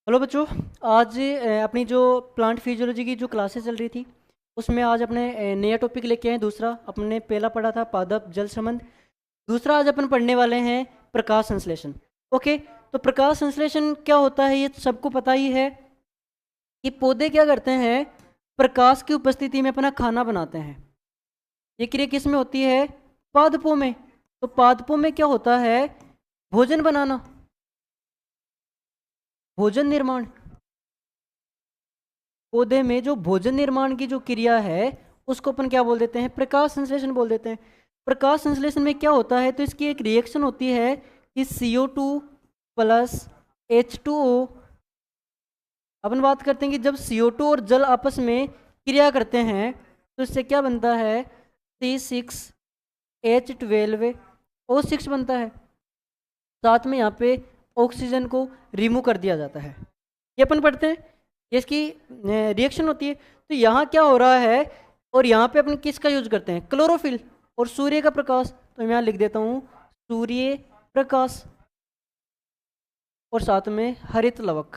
Hello बच्चों। आज अपनी जो प्लांट फिजियोलॉजी की जो क्लासेस चल रही थी उसमें आज अपने नया टॉपिक लेके आए। दूसरा अपने पहला पढ़ा था पादप जल संबंध। दूसरा आज अपन पढ़ने वाले हैं प्रकाश संश्लेषण। ओके, तो प्रकाश संश्लेषण क्या होता है ये सबको पता ही है कि पौधे क्या करते हैं, प्रकाश की उपस्थिति में अपना खाना बनाते हैं। ये क्रिया किस में होती है? पादपों में। तो पादपों में क्या होता है? भोजन बनाना, भोजन निर्माण। पौधे में जो भोजन निर्माण की जो क्रिया है उसको अपन क्या बोल देते हैं? प्रकाश संश्लेषण बोल देते हैं। प्रकाश संश्लेषण में क्या होता है? तो इसकी एक रिएक्शन होती है कि CO2 प्लस H2O। अपन बात करते हैं कि जब CO2 और जल आपस में क्रिया करते हैं तो इससे क्या बनता है? C6H12O6 बनता है। साथ में यहाँ पे ऑक्सीजन को रिमूव कर दिया जाता है। ये अपन पढ़ते हैं, ये इसकी रिएक्शन होती है। तो यहाँ क्या हो रहा है, और यहाँ पे अपन किसका यूज करते हैं? क्लोरोफिल और सूर्य का प्रकाश। तो मैं यहाँ लिख देता हूँ सूर्य प्रकाश, और साथ में हरित लवक,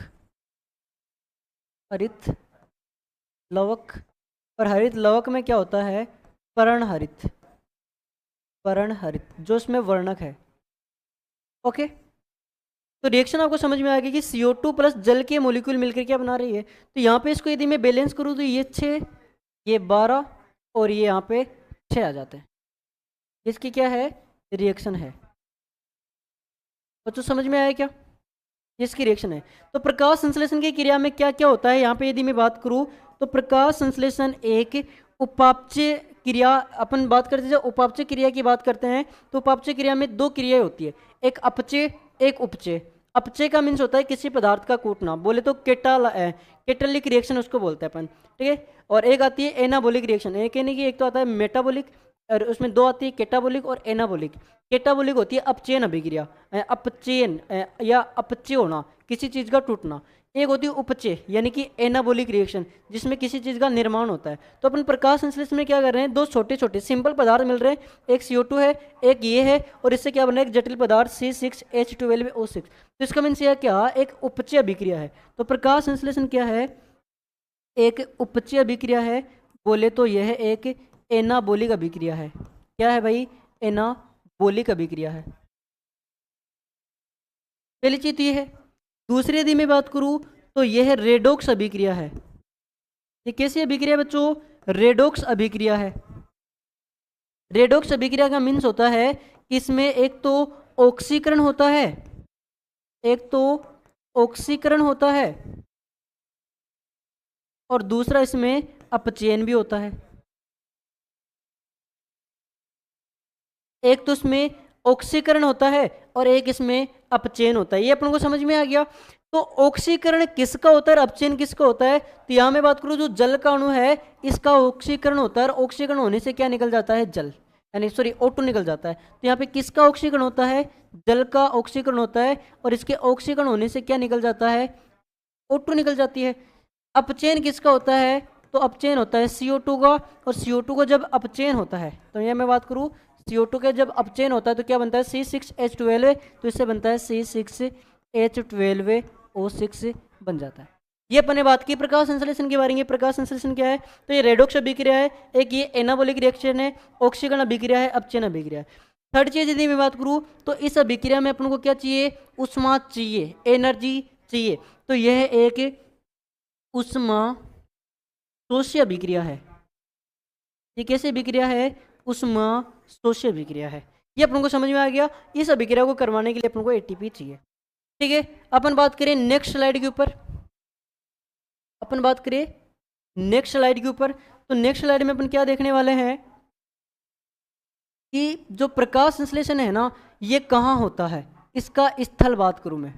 हरित लवक। और हरित लवक में क्या होता है? पर्णहरित, पर्णहरित जो इसमें वर्णक है। ओके, तो रिएक्शन आपको समझ में आ गई कि CO2 प्लस जल के मोलिक्यूल मिलकर क्या बना रही है। तो यहाँ पे इसको यदि मैं बैलेंस करूँ तो ये 6, ये 12 और ये यहाँ पे 6 आ जाते हैं। इसकी क्या है? रिएक्शन है। बच्चों समझ में आया क्या? इसकी रिएक्शन है। तो प्रकाश संश्लेषण की क्रिया में क्या क्या होता है यहाँ पे यदि मैं बात करूँ तो प्रकाश संश्लेषण एक उपापचय क्रिया। अपन बात करते हैं जब उपापचय क्रिया की बात करते हैं तो उपापचय क्रिया में दो क्रियाएं होती है, एक अपचय एक उपचय। अपचय का मीन्स होता है किसी पदार्थ का कूटना, बोले तो केटालिक रिएक्शन उसको बोलते हैं अपन, ठीक है। और एक आती है एनाबोलिक रिएक्शन। एक यानी कि एक तो आता है मेटाबोलिक, और उसमें दो आती है केटाबोलिक और एनाबोलिक। केटाबोलिक होती है अपचयन अभिक्रिया, अपचयन या अपचय होना, किसी चीज़ का टूटना। एक होती है उपचय यानी कि एनाबोलिक रिएक्शन जिसमें किसी चीज़ का निर्माण होता है। तो अपन प्रकाश संश्लेषण में क्या कर रहे हैं? दो छोटे छोटे सिंपल पदार्थ मिल रहे हैं, एक CO2 है एक ये है, और इससे क्या बन रहा है? एक जटिल पदार्थ C6H12O6। तो इसका मीन्स यह क्या? एक उपचय अभिक्रिया है। तो प्रकाश संश्लेषण क्या है? एक उपचय अभिक्रिया है। बोले तो यह एक एनाबोलिक अभिक्रिया है। क्या है भाई? एनाबोलिक अभिक्रिया है। पहली चीज तो ये है। दूसरी यदि मैं बात करूं तो यह रेडोक्स अभिक्रिया है। ये कैसी अभिक्रिया है बच्चों? रेडोक्स अभिक्रिया है। रेडोक्स अभिक्रिया का मीन्स होता है कि इसमें एक तो ऑक्सीकरण होता है, एक तो ऑक्सीकरण होता है, और दूसरा इसमें अपचयन भी होता है। एक तो इसमें ऑक्सीकरण होता है और एक इसमें अपचयन होता है। ये अपन को समझ में आ गया। तो ऑक्सीकरण किसका होता है और अपचयन किसका होता है? तो यहां मैं बात करूं जो जल का अणु है इसका ऑक्सीकरण होता है, और ऑक्सीकरण होने से क्या निकल जाता है? जल, यानी सॉरी O2 निकल जाता है। तो यहाँ पे किसका ऑक्सीकरण होता है? जल का ऑक्सीकरण होता है, और इसके ऑक्सीकरण होने से क्या निकल जाता है? O2 निकल जाती है। अपचयन किसका होता है? तो अपचयन होता है CO2 का, और CO2 का जब अपचयन होता है तो यहाँ मैं बात करूँ CO2 का जब अपचयन होता है तो क्या बनता है? C6H12, तो इससे बनता है C6H12O6 बन जाता है। ये अपन ने बात की प्रकाश संश्लेषण के बारे में। प्रकाश संश्लेषण क्या है? तो ये रेडोक्स अभिक्रिया है, एक ये एनाबोलिक रिएक्शन है, ऑक्सीकरण अभिक्रिया है, अपचयन अभिक्रिया है। थर्ड चीज यदि मैं बात करूँ तो इस अभिक्रिया में अपन को क्या चाहिए? उष्मा चाहिए, एनर्जी चाहिए। तो यह एक उष्मा शोष्य अभिक्रिया है। ये कैसे अभिक्रिया है? उष्मा शोष्य अभिक्रिया है। ये अपन को समझ में आ गया। इस अभिक्रिया को करवाने के लिए अपन को ATP चाहिए, ठीक है। अपन बात करें नेक्स्ट स्लाइड के ऊपर, अपन बात करें नेक्स्ट स्लाइड के ऊपर। तो नेक्स्ट स्लाइड में अपन क्या देखने वाले हैं कि जो प्रकाश संश्लेषण है ना ये कहाँ होता है, इसका स्थल बात करूं मैं।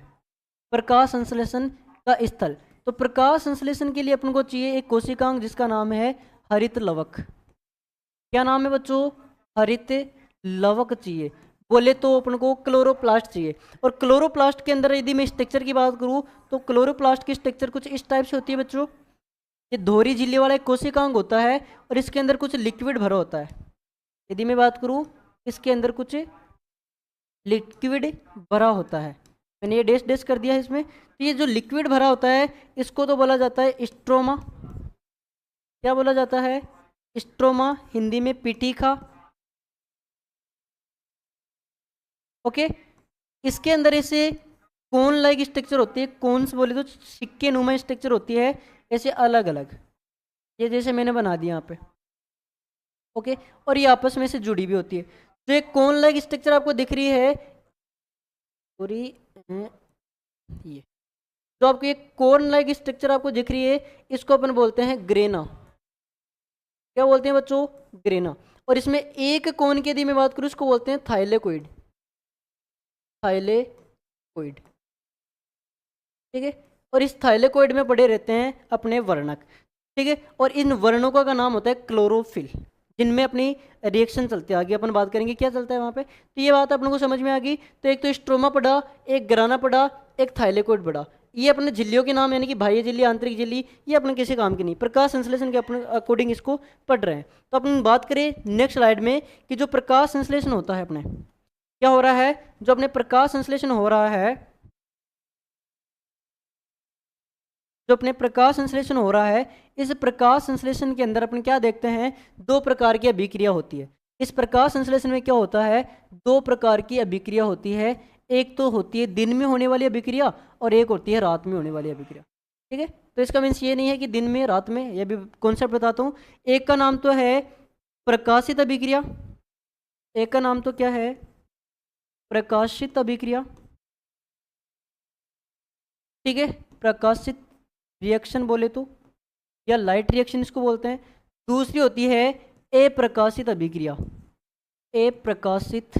प्रकाश संश्लेषण का स्थल, तो प्रकाश संश्लेषण के लिए अपन को चाहिए एक कोशिकांग जिसका नाम है हरित लवक। क्या नाम है बच्चों? हरित लवक चाहिए। बोले तो अपन को क्लोरोप्लास्ट चाहिए। और क्लोरोप्लास्ट के अंदर यदि मैं स्ट्रक्चर की बात करूं तो क्लोरोप्लास्ट की स्ट्रक्चर कुछ इस टाइप से होती है बच्चों। ये दोहरी झिल्ली वाला एक कोशिकांग होता है, और इसके अंदर कुछ लिक्विड भरा होता है। यदि मैं बात करूं इसके अंदर कुछ लिक्विड भरा होता है। मैंने ये डैश डैश कर दिया है इसमें। तो ये जो लिक्विड भरा होता है इसको तो बोला जाता है स्ट्रोमा। क्या बोला जाता है? स्ट्रोमा, हिंदी में पीठिका। ओके। इसके अंदर ऐसे कोन लाइक स्ट्रक्चर होती है, कोन्स बोले तो सिक्के नुमा स्ट्रक्चर होती है ऐसे अलग अलग, ये जैसे मैंने बना दिया यहाँ पे। ओके। और ये आपस में से जुड़ी भी होती है। जो एक कोन लाइक स्ट्रक्चर आपको दिख रही है पूरी, ये जो आपको एक कोन लाइक स्ट्रक्चर आपको दिख रही है इसको अपन बोलते हैं ग्रेना। क्या बोलते हैं बच्चों? ग्रेना। और इसमें एक कोन की यदि मैं बात करूँ इसको बोलते हैं थाइलेकोइड। थाइलेकोइड। ठीक है। और इस थाइलेकोइड में पड़े रहते हैं अपने वर्णक। ठीक है। और इन वर्णकों का नाम होता है क्लोरोफिल, जिनमें अपनी रिएक्शन चलती है। आगे अपन बात करेंगे क्या चलता है वहाँ पे। तो ये बात अपन को समझ में आ गई। तो एक तो स्ट्रोमा पड़ा, एक ग्राना पड़ा, एक थाइलेकोइड पड़ा। ये अपने झिल्लियों के नाम, यानी कि बाह्य झिल्ली, आंतरिक झिल्ली, ये अपने किसी काम की नहीं, प्रकाश संश्लेषण के अपने अकॉर्डिंग इसको पढ़ रहे हैं। तो अपन बात करें नेक्स्ट स्लाइड में कि जो प्रकाश संश्लेषण होता है अपने, क्या हो रहा है? जो अपने प्रकाश संश्लेषण हो रहा है, जो अपने प्रकाश संश्लेषण हो रहा है, इस प्रकाश संश्लेषण के अंदर अपन क्या देखते हैं? दो प्रकार की अभिक्रिया होती है। इस प्रकाश संश्लेषण में क्या होता है? दो प्रकार की अभिक्रिया होती है। एक तो होती है दिन में होने वाली अभिक्रिया और एक होती है रात में होने वाली अभिक्रिया। ठीक है। तो इसका मीन्स ये नहीं है कि दिन में रात में, यह भी कॉन्सेप्ट बताता हूँ। एक का नाम तो है प्रकाशित अभिक्रिया, एक का नाम तो क्या है? प्रकाशित अभिक्रिया। ठीक है। प्रकाशित रिएक्शन बोले तो, या लाइट रिएक्शन इसको बोलते हैं। दूसरी होती है अप्रकाशित अभिक्रिया। अप्रकाशित,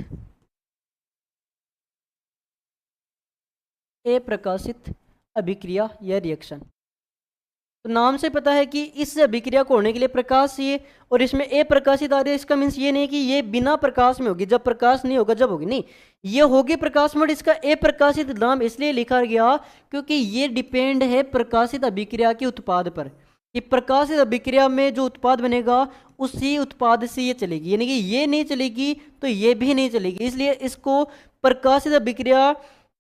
अप्रकाशित अभिक्रिया या रिएक्शन। तो नाम से पता है कि इस अभिक्रिया को होने के लिए प्रकाश चाहिए, और इसमें अप्रकाशित आ रही है। इसका मीन्स ये नहीं कि ये बिना प्रकाश में होगी, जब प्रकाश नहीं होगा जब होगी, नहीं, ये होगी प्रकाश में। इसका अप्रकाशित नाम इसलिए लिखा गया क्योंकि ये डिपेंड है प्रकाशित अभिक्रिया के उत्पाद पर, कि प्रकाशित अभिक्रिया में जो उत्पाद बनेगा उसी उत्पाद से ये चलेगी, यानी कि ये नहीं चलेगी तो ये भी नहीं चलेगी। इसलिए इसको प्रकाशित अभिक्रिया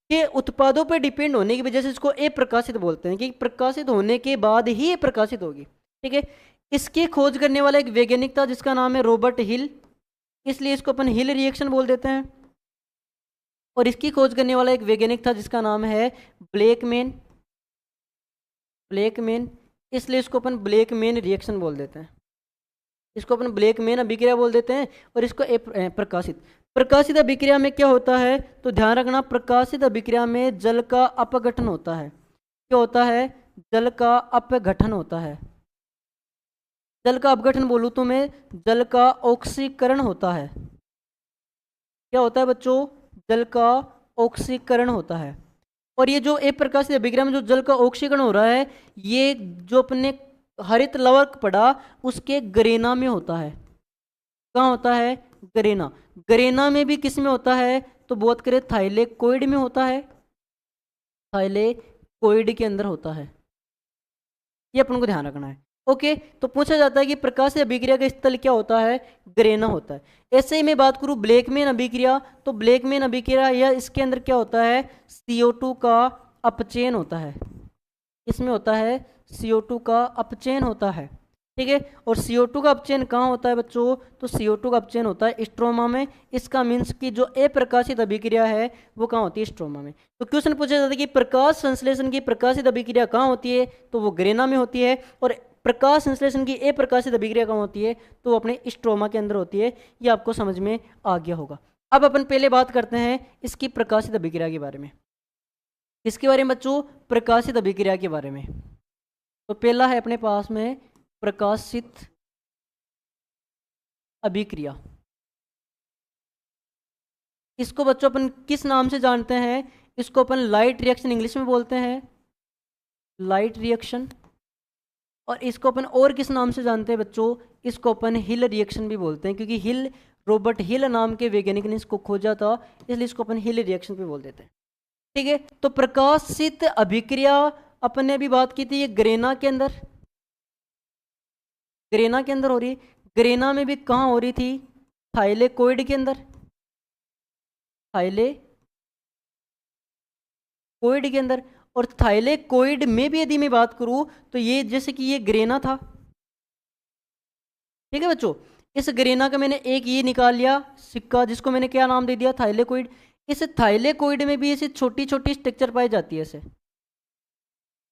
के उत्पादों पर डिपेंड होने की वजह से इसको अप्रकाशित बोलते हैं, कि प्रकाशित होने के बाद ही ये प्रकाशित होगी। ठीक है। इसकी खोज करने वाला एक वैज्ञानिक था जिसका नाम है रॉबर्ट हिल, इसलिए इसको अपन हिल रिएक्शन बोल देते हैं। और इसकी खोज करने वाला एक वैज्ञानिक था जिसका नाम है ब्लैकमैन। ब्लैकमैन, इसलिए इसको अपन ब्लैकमैन रिएक्शन बोल देते हैं। इसको अपन ब्लैकमैन अभिक्रिया बोल देते हैं। और इसको प्रकाशित, प्रकाशित अभिक्रिया में क्या होता है? तो ध्यान रखना, प्रकाशित अभिक्रिया में जल का अपघटन होता है। क्या होता है? जल का अपघटन होता है। जल का अपघटन बोलूँ तो मैं, जल का ऑक्सीकरण होता है। क्या होता है बच्चों? जल का ऑक्सीकरण होता है। और ये जो अप्रकाशित अभिक्रिया में जो जल का ऑक्सीकरण हो रहा है, ये जो अपने हरित लवक पड़ा उसके गरेना में होता है। कहाँ होता है? गरेना। गरेना में भी किस में होता है? तो बात करें थाइलेकोइड में होता है। थाइलेकोइड के अंदर होता है। ये अपन को ध्यान रखना है। ओके। तो पूछा जाता है कि प्रकाशीय अभिक्रिया का स्थल क्या होता है? गरेना होता है। ऐसे ही मैं बात करूं ब्लैकमैन अभिक्रिया, तो ब्लैकमैन अभिक्रिया या इसके अंदर क्या होता है? CO2 का अपचयन होता है। इसमें होता है CO2 का अपचयन होता है। ठीक है। और CO2 का अपचयन कहाँ होता है बच्चों? तो CO2 का अपचयन होता है स्ट्रोमा में। इसका मीन्स कि जो अप्रकाशित अभिक्रिया है वो कहाँ होती है? स्ट्रोमा में। तो क्वेश्चन पूछा जाता है कि प्रकाश संश्लेषण की प्रकाशित अभिक्रिया कहाँ होती है? तो वो गरेना में होती है। और प्रकाश संश्लेषण की अप्रकाशित अभिक्रिया कहाँ होती है? तो वो अपने स्ट्रोमा के अंदर होती है। ये आपको समझ में आ गया होगा। अब अपन पहले बात करते हैं इसकी प्रकाशित अभिक्रिया के बारे में। किसके बारे में बच्चों? प्रकाशित अभिक्रिया के बारे में। तो पहला है अपने पास में प्रकाशित अभिक्रिया। इसको बच्चों अपन किस नाम से जानते हैं? इसको अपन लाइट रिएक्शन इंग्लिश में बोलते हैं, लाइट रिएक्शन। और इसको अपन और किस नाम से जानते हैं बच्चों? इसको अपन हिल रिएक्शन भी बोलते हैं, क्योंकि हिल, रॉबर्ट हिल नाम के वैज्ञानिक ने इसको खोजा था, इसलिए इसको अपन हिल रिएक्शन भी बोल देते हैं। ठीक है। तो प्रकाशित अभिक्रिया अपन ने अभी बात की थी ये गरेना के अंदर, गरेना के अंदर हो रही है। गरेना में भी कहाँ हो रही थी? थाइलेकोइड के अंदर। थाइलेकोइड कोइड के अंदर। और थाइलेकोइड में भी यदि मैं बात करूं तो ये जैसे कि ये ग्रेना था, ठीक है बच्चों। इस ग्रेना का मैंने एक ये निकाल लिया सिक्का, जिसको मैंने क्या नाम दे दिया, थाइलेकोइड। इस थाइलेकोइड में भी ऐसे छोटी छोटी स्ट्रक्चर पाई जाती है ऐसे।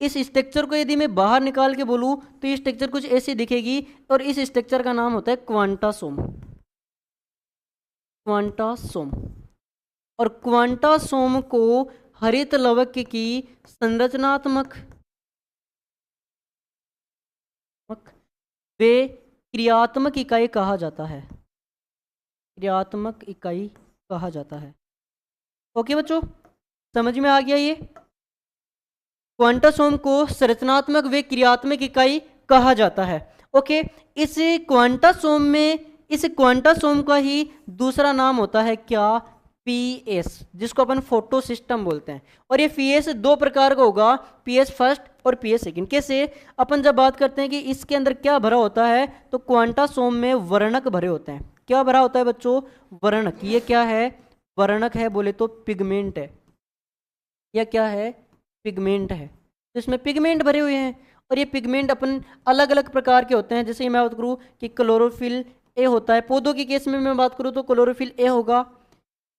इस स्ट्रक्चर को यदि मैं बाहर निकाल के बोलूं तो ये स्ट्रक्चर कुछ ऐसी दिखेगी, और इस स्ट्रक्चर का नाम होता है क्वांटासोम। क्वांटासोम। और क्वांटासोम को हरित लवक की संरचनात्मक वे क्रियात्मक इकाई कहा जाता है। क्रियात्मक इकाई कहा जाता है। ओके बच्चों, समझ में आ गया ये। क्वांटासोम को संरचनात्मक व क्रियात्मक इकाई कहा जाता है। ओके, इस क्वांटासोम का ही दूसरा नाम होता है क्या, पीएस, जिसको अपन फोटो सिस्टम बोलते हैं। और ये पीएस दो प्रकार का होगा, पीएस फर्स्ट और पीएस सेकंड। कैसे, अपन जब बात करते हैं कि इसके अंदर क्या भरा होता है, तो क्वांटासोम में वर्णक भरे होते हैं। क्या भरा होता है बच्चों, वर्णक। ये क्या है, वर्णक है, बोले तो पिगमेंट है। या क्या है, पिगमेंट है। तो इसमें पिगमेंट भरे हुए हैं, और ये पिगमेंट अपन अलग अलग प्रकार के होते हैं। जैसे मैं बात करूँ कि क्लोरोफिल ए होता है, पौधों के केस में मैं बात करूँ तो क्लोरोफिल ए होगा,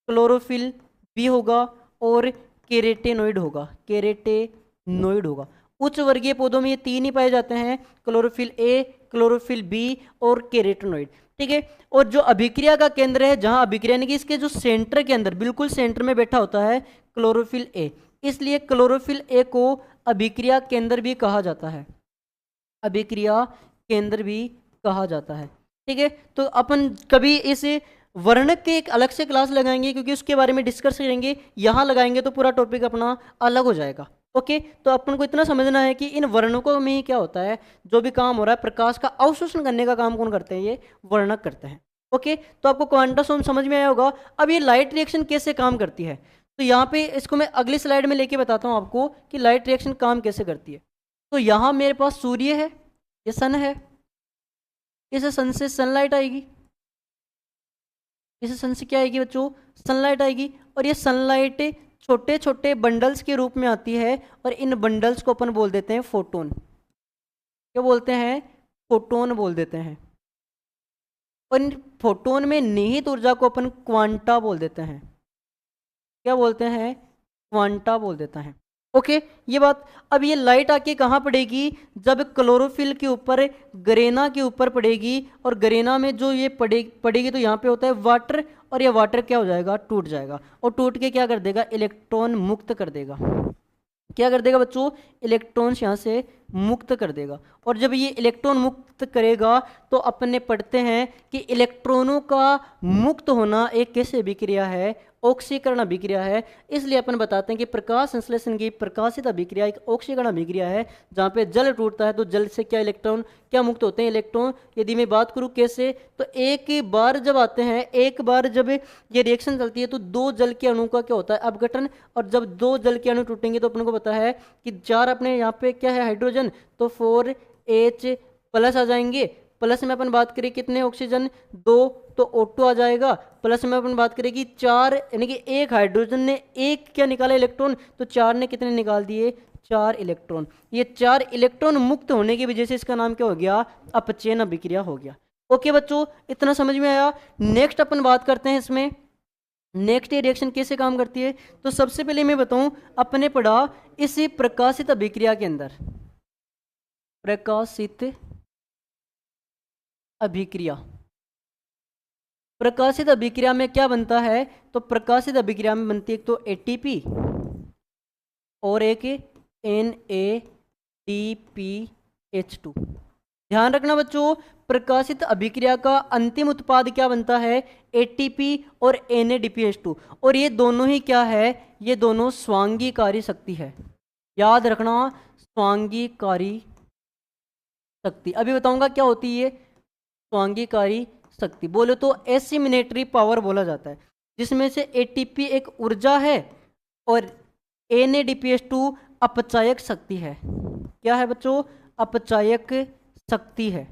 क्लोरोफिल बी होगा, और केरेटेनोइड होगा, केरेटेनोइड होगा। उच्च वर्गीय पौधों में ये तीन ही पाए जाते हैं, क्लोरोफिल ए, क्लोरोफिल बी और केरेटेनोइड, ठीक है। और जो अभिक्रिया का केंद्र है, जहां अभिक्रिया यानी कि इसके जो सेंटर के अंदर बिल्कुल सेंटर में बैठा होता है क्लोरोफिल ए, इसलिए क्लोरोफिल ए को अभिक्रिया केंद्र भी कहा जाता है। अभिक्रिया केंद्र भी कहा जाता है, ठीक है। तो अपन कभी इस वर्णक के एक अलग से क्लास लगाएंगे, क्योंकि उसके बारे में डिस्कस करेंगे। यहाँ लगाएंगे तो पूरा टॉपिक अपना अलग हो जाएगा। ओके, तो अपन को इतना समझना है कि इन वर्णकों में ही क्या होता है, जो भी काम हो रहा है प्रकाश का अवशोषण करने का काम कौन करते हैं, ये वर्णक करते हैं। ओके, तो आपको क्वांटासोम समझ में आया होगा। अब ये लाइट रिएक्शन कैसे काम करती है, तो यहाँ पे इसको मैं अगली स्लाइड में लेके बताता हूँ आपको कि लाइट रिएक्शन काम कैसे करती है। तो यहाँ मेरे पास सूर्य है, ये सन है, इस सन से सनलाइट आएगी, इस सन से क्या आएगी बच्चों, सनलाइट आएगी। और ये सनलाइट छोटे छोटे बंडल्स के रूप में आती है, और इन बंडल्स को अपन बोल देते हैं फोटोन। क्या बोलते हैं, फोटोन बोल देते हैं। और इन फोटोन में निहित ऊर्जा को अपन क्वांटा बोल देते हैं। क्या बोलते हैं, क्वांटा बोल देता है। ओके, ये बात। अब ये लाइट आके कहाँ पड़ेगी, जब क्लोरोफिल के ऊपर, गरेना के ऊपर पड़ेगी, और गरेना में जो ये पड़ेगी तो यहाँ पे होता है वाटर, और ये वाटर क्या हो जाएगा, टूट जाएगा, और टूट के क्या कर देगा, इलेक्ट्रॉन मुक्त कर देगा। क्या कर देगा बच्चों, इलेक्ट्रॉन्स यहाँ से मुक्त कर देगा। और जब ये इलेक्ट्रॉन मुक्त करेगा तो अपने पढ़ते हैं कि इलेक्ट्रॉनों का मुक्त होना एक कैसे अभिक्रिया है, ऑक्सीकरण अभिक्रिया है। इसलिए अपन बताते हैं कि प्रकाश संश्लेषण की प्रकाशित अभिक्रिया एक ऑक्सीकरण अभिक्रिया है, जहाँ पे जल टूटता है तो जल से क्या इलेक्ट्रॉन क्या मुक्त होते हैं, इलेक्ट्रॉन। यदि मैं बात करूँ कैसे, तो एक बार जब आते हैं, एक बार जब ये रिएक्शन चलती है तो दो जल के अणु का क्या होता है, अपघटन। और जब दो जल के अणु टूटेंगे तो अपन को पता है कि चार अपने यहाँ पे क्या है, हाइड्रोजन, तो 4H प्लस आ जाएंगे। प्लस में अपन बात करें कितने ऑक्सीजन, दो, तो O2 आ जाएगा। प्लस में अपन बात करें कि चार, यानी कि एक हाइड्रोजन ने एक क्या निकाला, इलेक्ट्रॉन, तो चार ने कितने निकाल दिए, चार इलेक्ट्रॉन। ये चार इलेक्ट्रॉन मुक्त होने की वजह से इसका नाम क्या हो गया, अपचयन अभिक्रिया हो गया। ओके बच्चों, इतना समझ में आया। नेक्स्ट अपन बात करते हैं इसमें, नेक्स्ट ये रिएक्शन कैसे काम करती है। तो सबसे पहले मैं बताऊं, अपने पढ़ा इस प्रकाशित अभिक्रिया के अंदर, प्रकाशित अभिक्रिया, प्रकाशित अभिक्रिया में क्या बनता है, तो प्रकाशित अभिक्रिया में बनती है एक तो एटीपी और एक NADPH2। ध्यान रखना बच्चों, प्रकाशित अभिक्रिया का अंतिम उत्पाद क्या बनता है, एटीपी और NADPH2। और ये दोनों ही क्या है, ये दोनों स्वांगीकारी शक्ति है। याद रखना, स्वांगीकारी शक्ति। अभी बताऊंगा क्या होती है स्वांगीकारी शक्ति। बोले तो एसिमिनेटरी पावर बोला जाता है, जिसमें से एटीपी एक ऊर्जा है और NADPH2 अपचायक शक्ति है। क्या है बच्चों, अपचायक शक्ति है।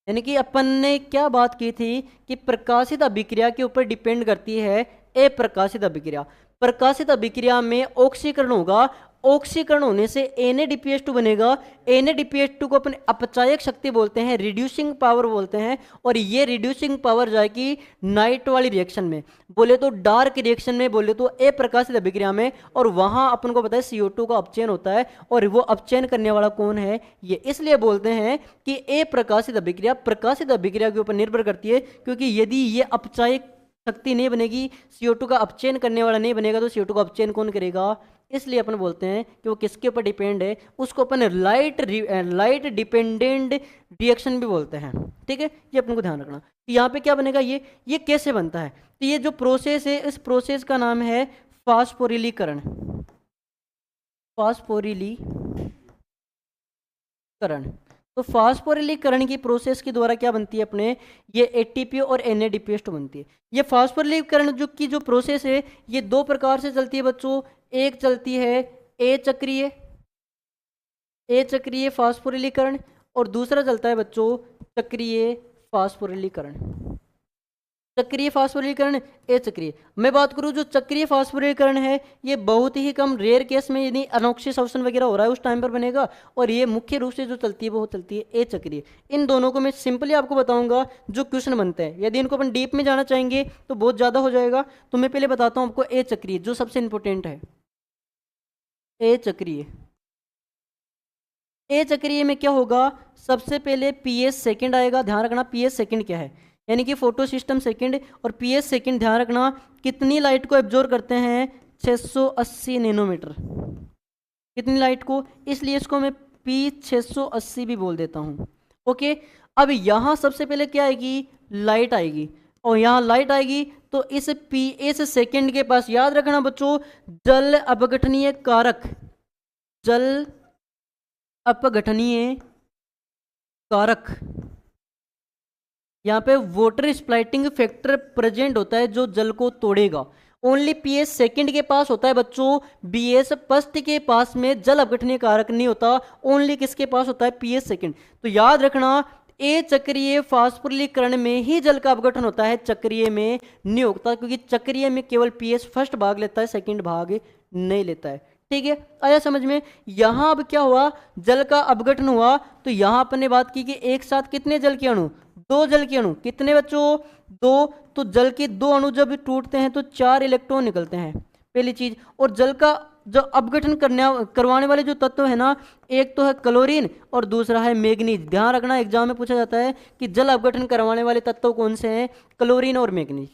यानी कि अपन ने क्या बात की थी कि प्रकाशित अभिक्रिया के ऊपर डिपेंड करती है अप्रकाशित अभिक्रिया। प्रकाशित अभिक्रिया में ऑक्सीकरण होगा, ऑक्सीकरण होने से NaDPH2 बनेगा। NaDPH2 को अपने अपचायक शक्ति बोलते हैं, रिड्यूसिंग पावर बोलते हैं, और ये रिड्यूसिंग पावर जाएगी नाइट वाली रिएक्शन में, बोले तो डार्क रिएक्शन में, बोले तो अप्रकाशित अभिक्रिया में, और वहां अपन को पता है CO2 का अपचयन होता है, और वो अपचयन करने वाला कौन है, ये। इसलिए बोलते हैं कि अप्रकाशित अभिक्रिया प्रकाशित अभिक्रिया के ऊपर निर्भर करती है, क्योंकि यदि ये अपचायक शक्ति नहीं बनेगी, CO2 का अपचयन करने वाला नहीं बनेगा, तो CO2 का अपचयन कौन करेगा। इसलिए अपन बोलते हैं कि वो किसके ऊपर डिपेंड है, उसको अपन लाइट डिपेंडेंट रिएक्शन भी बोलते हैं। ठीक है, ये अपन को ध्यान रखना। तो यहाँ पे क्या बनेगा, ये कैसे बनता है, तो ये जो प्रोसेस है, इस प्रोसेस का नाम है फास्फोरिलीकरण। फास्फोरिलीकरण, तो फास्फोरिलीकरण की प्रोसेस के द्वारा क्या बनती है अपने, ये ATP और NaDPH2 बनती है। ये फास्फोरिलीकरण जो प्रोसेस है, ये दो प्रकार से चलती है बच्चों। एक चलती है अचक्रीय फास्फोरिलीकरण, और दूसरा चलता है बच्चों चक्रीय फास्फोरिलीकरण। चक्रीय फास्फोरिलीकरण, अचक्रीय। मैं बात करूं जो चक्रीय फास्फोरिलीकरण है, ये बहुत ही कम रेयर केस में, यदि अनॉक्सियस अवसन वगैरह हो रहा है उस टाइम पर बनेगा, और ये मुख्य रूप से जो चलती है वो चलती है अचक्रीय। इन दोनों को मैं सिंपली आपको बताऊंगा जो क्वेश्चन बनते हैं। यदि इनको अपन डीप में जाना चाहेंगे तो बहुत ज़्यादा हो जाएगा, तो मैं पहले बताता हूँ आपको अचक्रीय, जो सबसे इंपॉर्टेंट है। अचक्रीय में क्या होगा, सबसे पहले PS सेकंड आएगा। ध्यान रखना PS सेकंड क्या है, यानी कि फोटो सिस्टम सेकंड, और PS सेकंड ध्यान रखना कितनी लाइट को एब्जॉर्ब करते हैं, 680 नैनोमीटर। कितनी लाइट को, इसलिए इसको मैं P680 भी बोल देता हूँ। ओके, अब यहाँ सबसे पहले क्या आएगी, लाइट आएगी, और यहाँ लाइट आएगी तो इस PS सेकंड के पास, याद रखना बच्चों, जल अपघटनीय कारक, यहाँ पे वाटर स्प्लाइटिंग फैक्टर प्रेजेंट होता है जो जल को तोड़ेगा। ओनली PS सेकंड के पास होता है बच्चों, BS फर्स्ट के पास में जल अपघटनीय कारक नहीं होता। ओनली किसके पास होता है, PS सेकंड। तो याद रखना अचक्रीय फास्फोरिलीकरण में ही जल का अपघटन होता है, चक्रीय में नहीं होता, क्योंकि चक्रीय में केवल PS फर्स्ट भाग लेता है, सेकंड भाग नहीं लेता है। ठीक है, आया समझ में। यहां अब क्या हुआ, जल का अपघटन हुआ, तो यहां अपन ने बात की कि एक साथ कितने जल के अणु, 2 जल के अणु, कितने बच्चों, 2। तो जल के 2 अणु जब टूटते हैं तो 4 इलेक्ट्रॉन निकलते हैं, पहली चीज। और जल का जो अपघटन करवाने वाले जो तत्व है ना, एक तो है क्लोरीन और दूसरा है मैग्नीज। ध्यान रखना, एग्जाम में पूछा जाता है कि जल अपघटन करवाने वाले तत्व कौन से हैं, क्लोरीन और मैग्नीज।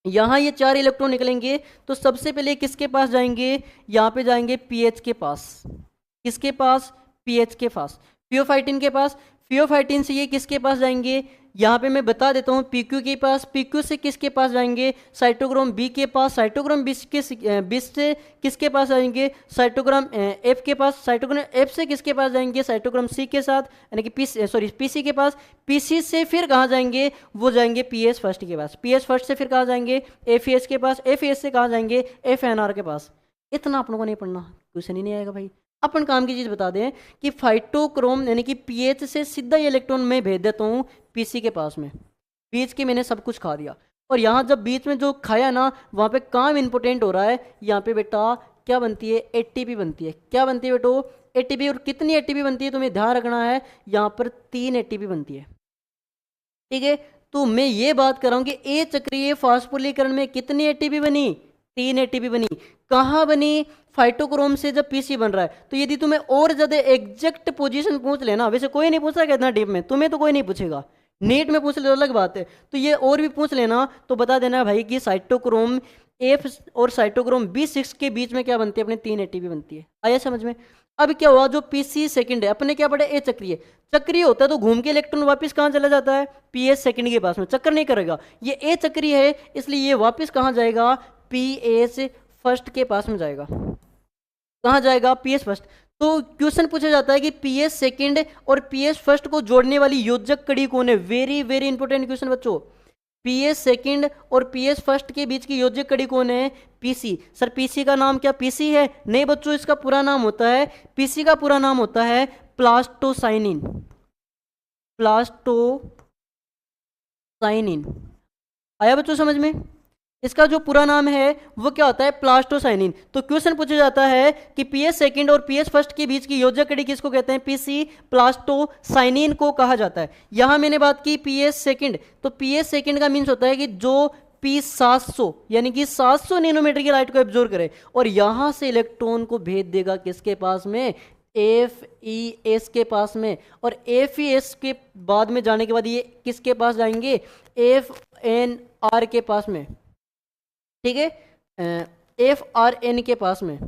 यहाँ ये 4 इलेक्ट्रॉन निकलेंगे, तो सबसे पहले किसके पास जाएंगे, यहाँ पे जाएंगे पीएच के पास। किसके पास, पीएच के पास, फियोफाइटिन के पास। फियोफाइटिन से ये किसके पास जाएंगे, यहाँ पे मैं बता देता हूँ, पीक्यू के पास। पीक्यू से किसके पास जाएंगे, साइटोक्रोम बी के पास। साइटोक्रोम बी से किसके पास जाएंगे, साइटोक्रोम एफ के पास। साइटोक्रोम एफ से किसके पास जाएंगे, साइटोक्रोम सी के साथ, यानी कि पीसी के पास। पीसी से फिर कहाँ जाएंगे, वो जाएंगे पीएस फर्स्ट के पास। पीएस फर्स्ट से फिर कहाँ जाएंगे, एफएस के पास। एफएस से कहाँ जाएंगे, एफएनआर के पास। इतना आप लोगों को नहीं पढ़ना, क्वेश्चन ही नहीं आएगा भाई। अपन काम की चीज बता दें कि फाइटोक्रोम यानी कि पीएच से सीधा ये इलेक्ट्रॉन मैं भेज देता हूँ पीसी के पास में। बीच के मैंने सब कुछ खा दिया, और यहाँ जब बीच में जो खाया ना, वहाँ पे काम इंपोर्टेंट हो रहा है। यहाँ पे बेटा क्या बनती है, एटीपी बनती है। क्या बनती है बेटो, एटीपी। और कितनी एटीपी बनती है तुम्हें ध्यान रखना है, यहाँ पर 3 एटीपी बनती है। ठीक है, तो मैं ये बात कर रहा हूँ कि अचक्रीय फास्फोरिलीकरण में कितनी एटीपी बनी, 3 एटीपी बनी। कहाँ बनी, फाइटोक्रोम से जब पीसी बन रहा है। तो यदि तुम्हें और ज्यादा एग्जैक्ट पोजीशन पूछ लेना, वैसे कोई नहीं पूछ रहा इतना डीप में, तुम्हें तो कोई नहीं पूछेगा, नीट में पूछ ले तो अलग बात है। तो ये और भी पूछ लेना तो बता देना भाई कि साइटोक्रोम एफ और साइटोक्रोम B6 के बीच में क्या बनती है, अपने 3 एटीपी बनती है। आया समझ में। अब क्या हुआ, जो पीसी सेकंड है अपने क्या पढ़े, अचक्रीय। चक्रीय होता है तो घूम के इलेक्ट्रॉन वापस कहाँ चला जाता है, पीएस सेकंड के पास में, चक्कर नहीं करेगा। ये अचक्रीय है, इसलिए ये वापस कहाँ जाएगा, पीएस फर्स्ट के पास में जाएगा। कहाँ जाएगा, पीएस फर्स्ट। तो क्वेश्चन पूछा जाता है कि पीएस सेकंड और पीएस फर्स्ट को जोड़ने वाली योजक कड़ी कौन है। वेरी वेरी इंपॉर्टेंट क्वेश्चन बच्चों। पीएस सेकंड और पीएस फर्स्ट के बीच की योजक कड़ी कौन है, पीसी। सर पीसी का नाम क्या पीसी है, नहीं बच्चों, इसका पूरा नाम होता है, पीसी का पूरा नाम होता है प्लास्टोसाइनिन। प्लास्टोसाइनिन। आया बच्चों समझ में। इसका जो पूरा नाम है वो क्या होता है, प्लास्टोसाइनिन। तो क्वेश्चन पूछा जाता है कि पीएस सेकंड और पीएस फर्स्ट के बीच की योजक कड़ी किसको कहते हैं, पीसी प्लास्टोसाइनिन को कहा जाता है। यहां मैंने बात की पीएस सेकंड, तो पीएस सेकंड का मीन्स होता है कि जो पी 700 यानी कि 700 नैनोमीटर की लाइट को एब्जॉर्ब करे और यहां से इलेक्ट्रॉन को भेज देगा किसके पास में, एफ ई एस के पास में। और एफ ई एस के बाद में जाने के बाद ये किसके पास जाएंगे, एफ एन आर के पास में, ठीक है, एफ आर एन के पास में।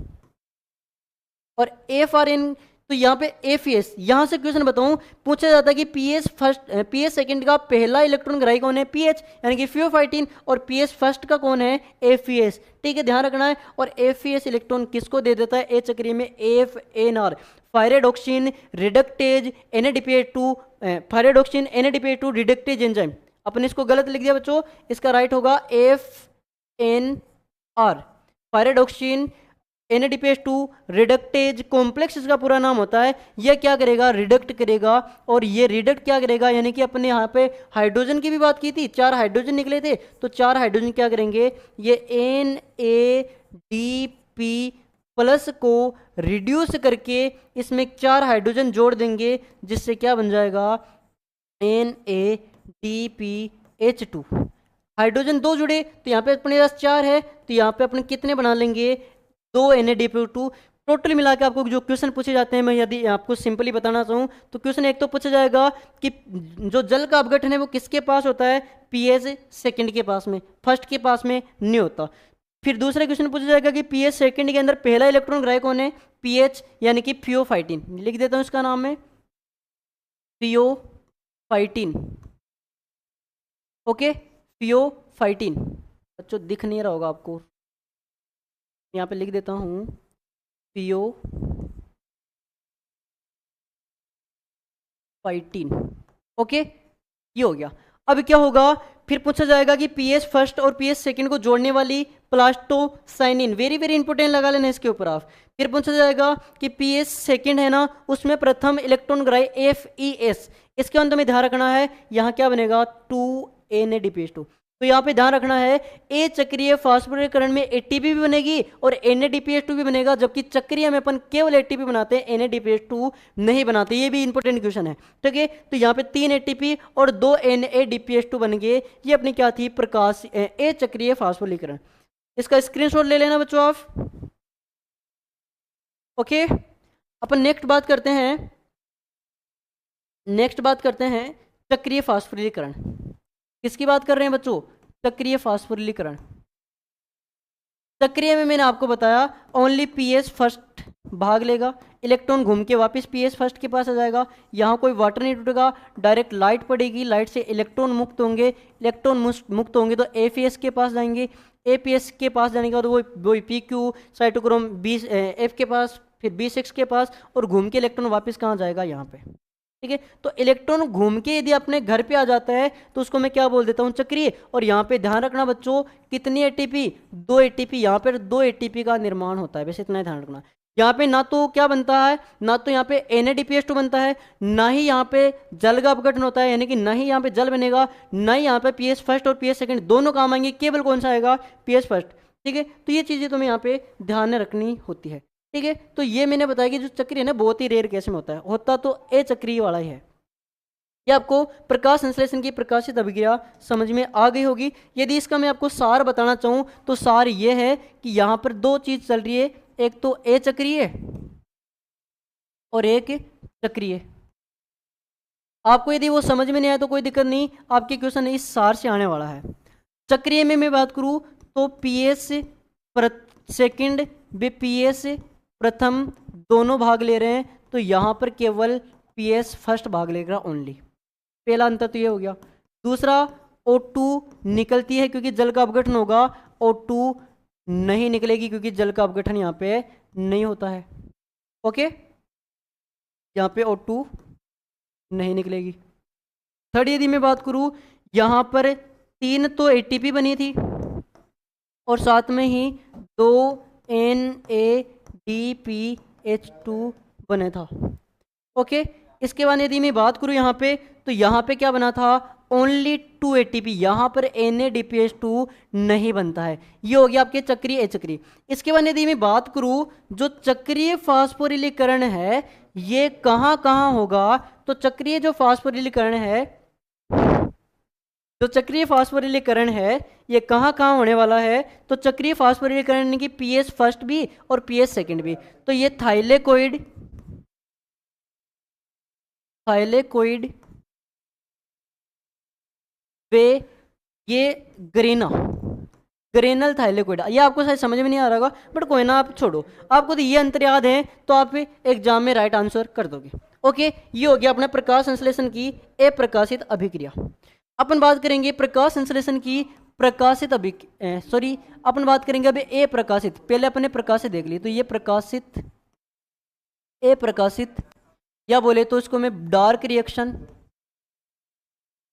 और एफ आर एन, तो यहाँ पे एफ एस, यहां से क्वेश्चन बताऊं, पूछा जाता है कि पीएस फर्स्ट पीएस सेकंड का पहला इलेक्ट्रॉन ग्राही कौन है, पीएच यानी कि फियोफाइटिन, और पीएस फर्स्ट का कौन है, एफ एस, ठीक है, ध्यान रखना है। और एफ एस इलेक्ट्रॉन किसको दे देता है, ए चक्रीय में F N R, ferredoxin reductase NADPH2, ferredoxin NADPH2 reductase enzyme. अपन इसको गलत लिख दिया बच्चों, इसका राइट होगा F N R, ferredoxin NADPH2 reductase complex इसका पूरा नाम होता है। यह क्या करेगा, रिडक्ट करेगा, और ये रिडक्ट क्या करेगा, यानी कि अपने यहाँ पे हाइड्रोजन की भी बात की थी, 4 हाइड्रोजन निकले थे, तो 4 हाइड्रोजन क्या करेंगे, ये NADP प्लस को रिड्यूस करके इसमें 4 हाइड्रोजन जोड़ देंगे, जिससे क्या बन जाएगा, NADPH2। हाइड्रोजन 2 जुड़े तो यहाँ पे अपने पास 4 है, तो यहाँ पे अपने कितने बना लेंगे, 2 NADPH2। टोटल मिला के आपको जो क्वेश्चन पूछे जाते हैं, मैं यदि आपको सिंपली बताना चाहूँ तो क्वेश्चन एक तो पूछा जाएगा कि जो जल का अपघटन है वो किसके पास होता है, पीएच सेकंड के पास में, फर्स्ट के पास में नहीं होता। फिर दूसरा क्वेश्चन पूछा जाएगा कि पीएच सेकंड के अंदर पहला इलेक्ट्रॉन ग्राही कौन है, पीएच यानी कि फियोफाइटिन, लिख देता हूँ इसका नाम है फियोफाइटिन, ओके, फियोफाइटिन। बच्चों दिख नहीं रहा होगा आपको, यहाँ पे लिख देता हूँ फियोफाइटिन, ओके, ये हो गया। अब क्या होगा, फिर पूछा जाएगा कि पीएच फर्स्ट और पीएच सेकंड को जोड़ने वाली प्लास्टोसाइनिन, वेरी वेरी इंपॉर्टेंट लगा लेना इसके ऊपर आप। फिर पूछा जाएगा कि पीएच सेकंड है ना, उसमें प्रथम इलेक्ट्रॉन ग्राही FeS, इसके अंदर में ध्यान रखना है, यहाँ क्या बनेगा, 2 NADPH2। तो यहाँ पे ध्यान रखना है, ए चक्रीय फास्फोरिलीकरण में ATP भी बनेगी और NADPH2 भी बनेगा, जबकि चक्रीय में अपन केवल ATP बनाते हैं, NADPH2 नहीं बनाते। ये भी इंपॉर्टेंट क्वेश्चन है, ठीक है। तो यहाँ पे 3 ATP और 2 NADPH2 बन गए। ये अपनी क्या थी, प्रकाश ए चक्रीय फास्फोरिलीकरण। इसका स्क्रीनशॉट ले लेना बच्चों आप, ओके। अपन नेक्स्ट बात करते हैं चक्रीय फास्फोरिलीकरण। किसकी बात कर रहे हैं बच्चों, चक्रीय फास्फोरिलीकरण। चक्रीय में मैंने आपको बताया ओनली पीएच फर्स्ट भाग लेगा, इलेक्ट्रॉन घूम के वापस पीएच फर्स्ट के पास आ जाएगा, यहाँ कोई वाटर नहीं टूटेगा, डायरेक्ट लाइट पड़ेगी, लाइट से इलेक्ट्रॉन मुक्त होंगे, इलेक्ट्रॉन मुक्त होंगे तो एफएस के पास जाएंगे, एपीएस के पास जाने के बाद वो PQ साइटोक्रोम F के पास, फिर B6 के पास, और घूम के इलेक्ट्रॉन वापस कहाँ जाएगा, यहाँ पे, ठीक है। तो इलेक्ट्रॉन घूम के यदि अपने घर पे आ जाता है तो उसको मैं क्या बोल देता हूँ, चक्रीय। और यहाँ पे ध्यान रखना बच्चों, कितनी ATP, 2 ATP, यहाँ पर 2 ATP का निर्माण होता है, वैसे इतना ही ध्यान रखना। यहाँ पे ना तो क्या बनता है, ना तो यहाँ पे NADPH2 बनता है, ना ही यहाँ पे जल का अपघटन होता है, यानी कि ना ही यहाँ पे जल बनेगा, ना ही यहाँ पे पीएच फर्स्ट और पीएच सेकंड दोनों काम आएंगे, केवल कौन सा आएगा, पीएच फर्स्ट, ठीक है। तो ये चीज़ें तुम्हें यहाँ पे ध्यान में रखनी होती है, ठीक है। तो ये मैंने बताया कि जो चक्रीय है ना, बहुत ही रेयर केस में होता तो ए चक्रीय वाला ही है। ये आपको प्रकाश संश्लेषण की प्रकाशित अभिक्रिया समझ में आ गई होगी। यदि इसका मैं आपको सार बताना चाहूँ तो सार ये है कि यहाँ पर 2 चीज चल रही है, एक तो ए चक्रीय और एक चक्रीय। आपको यदि वो समझ में नहीं आया तो कोई दिक्कत नहीं, आपके क्वेश्चन इस सार से आने वाला है। चक्रीय में मैं बात करूँ तो पीएस सेकंड व पीएस प्रथम दोनों भाग ले रहे हैं, तो यहाँ पर केवल पीएस फर्स्ट भाग लेगा ओनली। पहला अंतर तो ये हो गया। दूसरा, O2 निकलती है क्योंकि जल का अपघटन होगा, O2 नहीं निकलेगी क्योंकि जल का अपघटन यहाँ पे नहीं होता है, ओके। यहाँ पे O2 नहीं निकलेगी। थर्ड, यदि मैं बात करूँ, यहाँ पर 3 तो ATP बनी थी और साथ में ही 2 NADPH2 बने था, ओके। इसके बाद यदि मैं बात करूँ यहाँ पे, तो यहाँ पे क्या बना था, ओनली 2 ATP, यहाँ पर NADPH2 नहीं बनता है। ये हो गया आपके चक्रीय अचक्रीय। इसके बाद यदि मैं बात करूँ जो चक्रीय फास्फोरिलीकरण है ये कहाँ कहाँ होगा, तो चक्रीय जो फास्फोरिलीकरण है, जो चक्रीय फास्फोरिलीकरण है ये कहाँ कहाँ होने वाला है, तो चक्रीय फास्फोरिलीकरण यानी कि पीएस फर्स्ट भी और पीएस सेकंड भी। तो ये थाइलेकोइड, थाइलेकोइड वे ये ग्रेना, ग्रेनल थाइलेकोइड, ये आपको शायद समझ में नहीं आ रहा होगा, बट कोई ना, आप छोड़ो, आपको तो ये अंतर याद है तो आप एग्जाम में राइट आंसर कर दोगे। ओके, ये हो गया अपना प्रकाश संश्लेषण की अप्रकाशित अभिक्रिया। अपन बात करेंगे प्रकाश संश्लेषण की प्रकाशित अपन बात करेंगे अभी अप्रकाशित। पहले अपने प्रकाशित देख लिए, तो ये प्रकाशित, अप्रकाशित, या बोले तो इसको मैं डार्क रिएक्शन।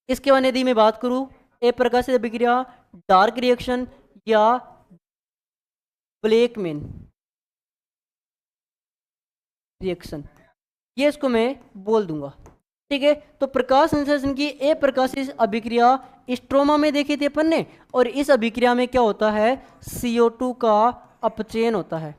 इसके बाद यदि मैं बात करूं अप्रकाशित अभिक्रिया, डार्क रिएक्शन या ब्लैकमैन रिएक्शन, ये इसको मैं बोल दूंगा। ठीक है, तो प्रकाश संश्लेषण की अप्रकाशित अभिक्रिया स्ट्रोमा में देखी थी अपन ने, और इस अभिक्रिया में क्या होता है, CO2 का अपचयन होता है,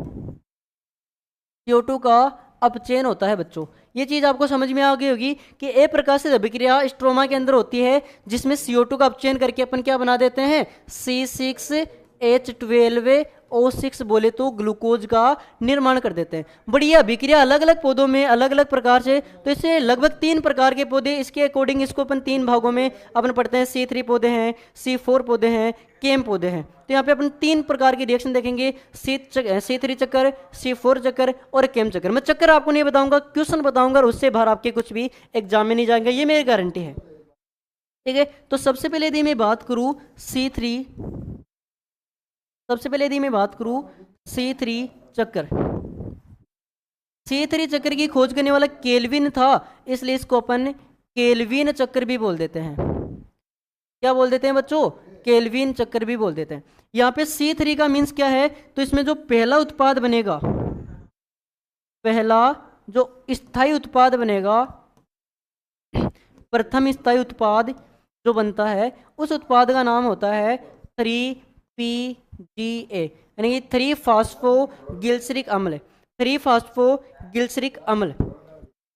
CO2 का अपचयन होता है बच्चों। ये चीज आपको समझ में आ गई होगी कि अप्रकाशित अभिक्रिया स्ट्रोमा के अंदर होती है जिसमें CO2 का अपचयन करके अपन क्या बना देते हैं, C6H12O6 बोले तो ग्लूकोज का निर्माण कर देते हैं। बड़ी ये अभिक्रिया अलग अलग पौधों में अलग अलग प्रकार से, तो इससे लगभग 3 प्रकार के पौधे, इसके अकॉर्डिंग इसको अपन 3 भागों में अपन पढ़ते हैं, C3 पौधे हैं, C4 पौधे हैं, केम पौधे हैं। तो यहाँ पे अपन 3 प्रकार की रिएक्शन देखेंगे, C3 चक्कर, C4 चक्कर और केम चक्कर। मैं चक्कर आपको नहीं बताऊंगा, क्वेश्चन बताऊंगा और उससे बाहर आपके कुछ भी एग्जाम में नहीं जाएंगे, ये मेरी गारंटी है। ठीक है, तो सबसे पहले यदि मैं बात करूं C3, सबसे पहले यदि मैं बात करूं C3 चक्कर, C3 चक्कर की खोज करने वाला केल्विन था, इसलिए इसको अपन केल्विन चक्कर भी बोल देते हैं। क्या बोल देते हैं बच्चों, केल्विन चक्कर भी बोल देते हैं। यहाँ पे C3 का मीन्स क्या है, तो इसमें जो पहला उत्पाद बनेगा, पहला जो स्थायी उत्पाद बनेगा, प्रथम स्थायी उत्पाद जो बनता है उस उत्पाद का नाम होता है 3PGA, यानी कि 3 फास्फोगिल्सरिक अम्ल, 3 फास्फोगिल्सरिक अम्ल।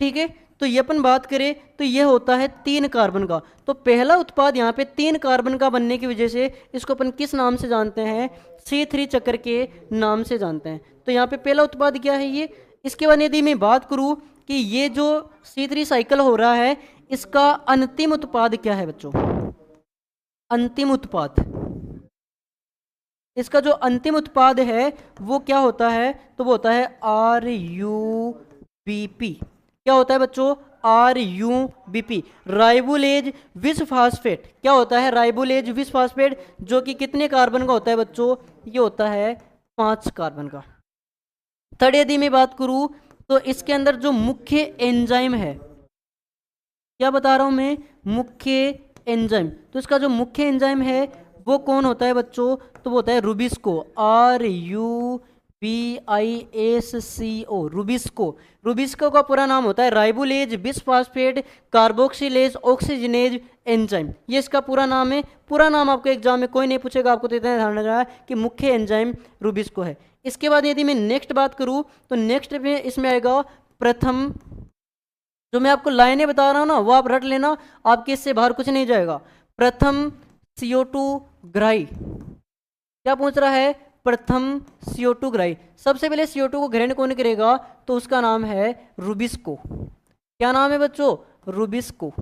ठीक है, तो ये अपन बात करें तो ये होता है 3 कार्बन का। तो पहला उत्पाद यहाँ पे 3 कार्बन का बनने की वजह से इसको अपन किस नाम से जानते हैं, C3 चक्कर के नाम से जानते हैं। तो यहाँ पे पहला उत्पाद क्या है ये। इसके बाद यदि मैं बात करूँ कि ये जो C3 साइकिल हो रहा है इसका अंतिम उत्पाद क्या है बच्चों, अंतिम उत्पाद, इसका जो अंतिम उत्पाद है वो क्या होता है, तो वो होता है RUBP। क्या होता है बच्चों, RUBP, राइबोलेज बिसफास्फेट। क्या होता है, राइबोलेज बिसफास्फेट, जो कि कितने कार्बन का होता है बच्चों, ये होता है 5 कार्बन का। थर्ड यदि मैं बात करूं तो इसके अंदर जो मुख्य एंजाइम है, क्या बता रहा हूं मैं, मुख्य एंजाइम, तो इसका जो मुख्य एंजाइम है वो कौन होता है बच्चों, तो वो होता है रुबिस्को, RUBISCO, रुबिस्को। रुबिस्को का पूरा नाम होता है राइबोलेज बिसफास्फेट कार्बोक्सिलेज ऑक्सीजनेज एंजाइम, ये इसका पूरा नाम है। पूरा नाम आपको एग्जाम में कोई नहीं पूछेगा, आपको तो इतना ध्यान रखना कि मुख्य एंजाइम रुबिस्को है। इसके बाद यदि मैं नेक्स्ट बात करूं तो नेक्स्ट में इसमें आएगा प्रथम, जो मैं आपको लाइनें बता रहा हूं ना वो आप रट लेना, आपके इससे बाहर कुछ नहीं जाएगा। प्रथम CO2 ग्राही, क्या पूछ रहा है, प्रथम CO2 ग्राही। सबसे पहले CO2 को ग्रहण कौन करेगा, तो उसका नाम है रुबिस्को। क्या नाम है बच्चों, रुबिस्को,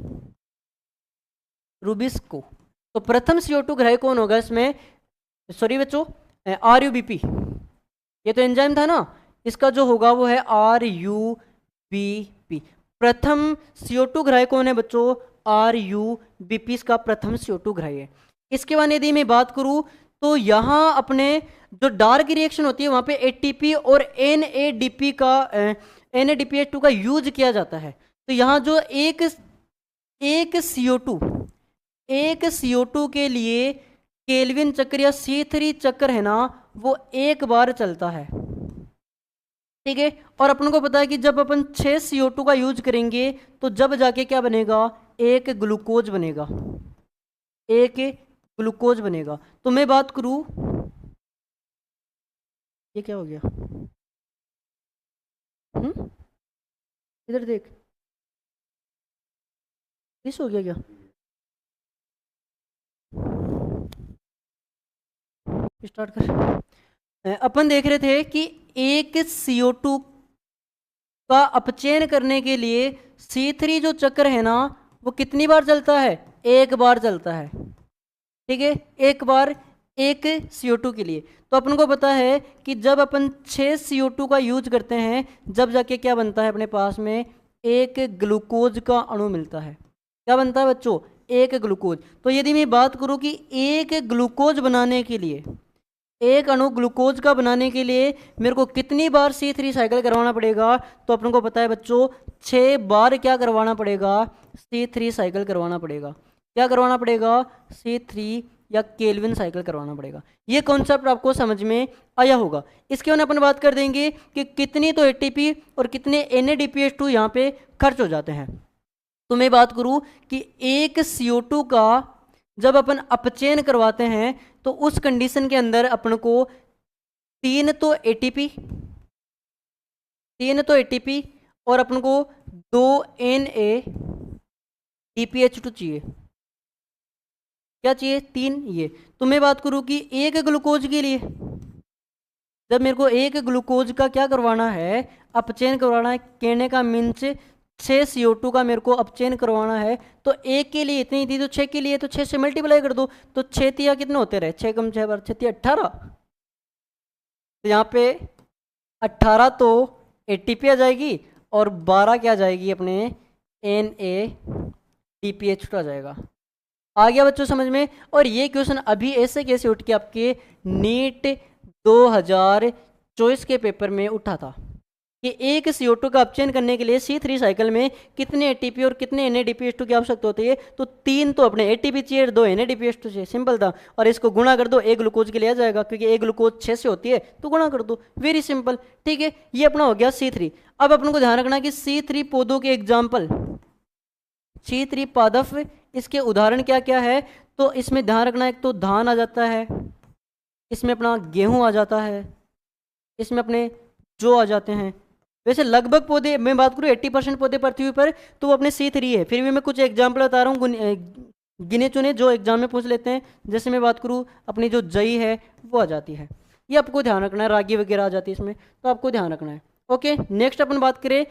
रुबिस्को। तो प्रथम CO2 ग्राही कौन होगा इसमें, सॉरी बच्चों, RUBP, ये तो एंजाइम था ना, इसका जो होगा वो है RUBP। प्रथम CO2 ग्राही कौन है बच्चों, RUBP इसका प्रथम CO2 ग्राही है। इसके बाद यदि मैं बात करूं तो यहाँ अपने जो डार्क रिएक्शन होती है वहाँ पे ATP और NADPH2 का यूज किया जाता है। तो यहाँ जो एक CO2 के लिए केल्विन चक्र या C3 चक्र है ना वो एक बार चलता है। ठीक है। और अपन को पता है कि जब अपन 6 CO2 का यूज करेंगे तो जब जाके क्या बनेगा, एक ग्लूकोज बनेगा, एक ग्लूकोज बनेगा। तो मैं बात करूं, ये क्या हो गया, इधर देख, इस हो गया क्या, स्टार्ट कर। अपन देख रहे थे कि एक CO2 का अपचयन करने के लिए C3 जो चक्र है ना, वो कितनी बार चलता है, एक बार चलता है, ठीक है, एक बार एक CO2 के लिए। तो अपन को पता है कि जब अपन 6 CO2 का यूज करते हैं जब जाके क्या बनता है अपने पास में, एक ग्लूकोज का अणु मिलता है। क्या बनता है बच्चों, एक ग्लूकोज। तो यदि मैं बात करूं कि एक ग्लूकोज बनाने के लिए, एक अणु ग्लूकोज का बनाने के लिए मेरे को कितनी बार C3 साइकिल करवाना पड़ेगा, तो अपन को पता है बच्चों 6 बार क्या करवाना पड़ेगा, C3 साइकिल करवाना पड़ेगा। क्या करवाना पड़ेगा, C3 या केल्विन साइकिल करवाना पड़ेगा। ये कॉन्सेप्ट आपको समझ में आया होगा। इसके बाद अपन बात कर देंगे कि कितनी तो ATP और कितने NADPH2 यहाँ पे खर्च हो जाते हैं। तो मैं बात करूं कि एक CO2 का जब अपन अपचयन करवाते हैं तो उस कंडीशन के अंदर अपन को 3 तो ATP और अपन को 2 NADPH2 चाहिए। क्या चाहिए, 3 ये। तो मैं बात करूं कि एक ग्लूकोज के लिए, जब मेरे को एक ग्लूकोज का क्या करवाना है, अपचयन करवाना है, कहने का मीन्स 6 CO2 का मेरे को अपचयन करवाना है, तो एक के लिए इतनी थी तो 6 के लिए तो 6 से मल्टीप्लाई कर दो, तो 6 तिया कितने होते रहे, 6 कम 6 बार 6 तिया 18। तो यहाँ पे 18 तो ATP आ जाएगी और 12 क्या आ जाएगी अपने NADPH2 आ जाएगा। आ गया बच्चों समझ में। और ये क्वेश्चन अभी ऐसे कैसे उठ के आपके नीट 2024 के पेपर में उठा था कि एक CO2 का अपचयन करने के लिए C3 साइकिल में कितने ATP और कितने NADPH2 की आवश्यकता होती है, तो 3 तो अपने ATP चाहिए, 2 NADPH2 चाहिए, सिंपल था। और इसको गुणा कर दो, एक ग्लूकोज के लिए आ जाएगा, क्योंकि एक ग्लूकोज 6 से होती है तो गुणा कर दो, वेरी सिंपल। ठीक है, ये अपना हो गया C3। अब अपन को ध्यान रखना कि C3 पौधों के एग्जाम्पल, C3 पादप, इसके उदाहरण क्या क्या है, तो इसमें ध्यान रखना, एक तो धान आ जाता है, इसमें अपना गेहूं आ जाता है, इसमें अपने जौ आ जाते हैं। वैसे लगभग पौधे, मैं बात करूँ 80% पौधे पृथ्वी पर तो वो अपने C3 है। फिर भी मैं कुछ एग्जाम्पल बता रहा हूँ गिने चुने जो एग्जाम में पूछ लेते हैं। जैसे मैं बात करूँ अपनी जो जई है वो आ जाती है, ये आपको ध्यान रखना है, रागी वगैरह आ जाती है इसमें, तो आपको ध्यान रखना है। ओके, नेक्स्ट अपन बात करें,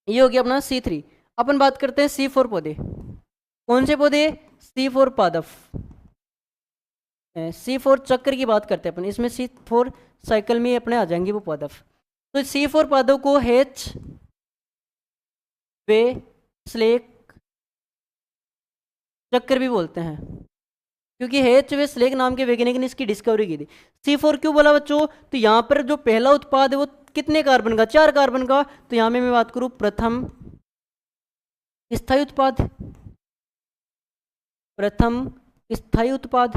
ये हो गया अपना C3। अपन बात करते हैं C4 पौधे। कौन से पौधे, C4 पादप, C4 चक्र की बात करते हैं अपन, इसमें C4 साइकिल में अपने आ जाएंगे वो पादप। तो C4 पादों को हेच वे स्लेक चक्र भी बोलते हैं, क्योंकि हेच वे स्लेक नाम के वैज्ञानिक ने इसकी डिस्कवरी की थी। C4 क्यों बोला बच्चों, तो यहाँ पर जो पहला उत्पाद है वो कितने कार्बन का, 4 कार्बन का। तो यहाँ में मैं बात करूँ प्रथम स्थायी उत्पाद, प्रथम स्थायी उत्पाद।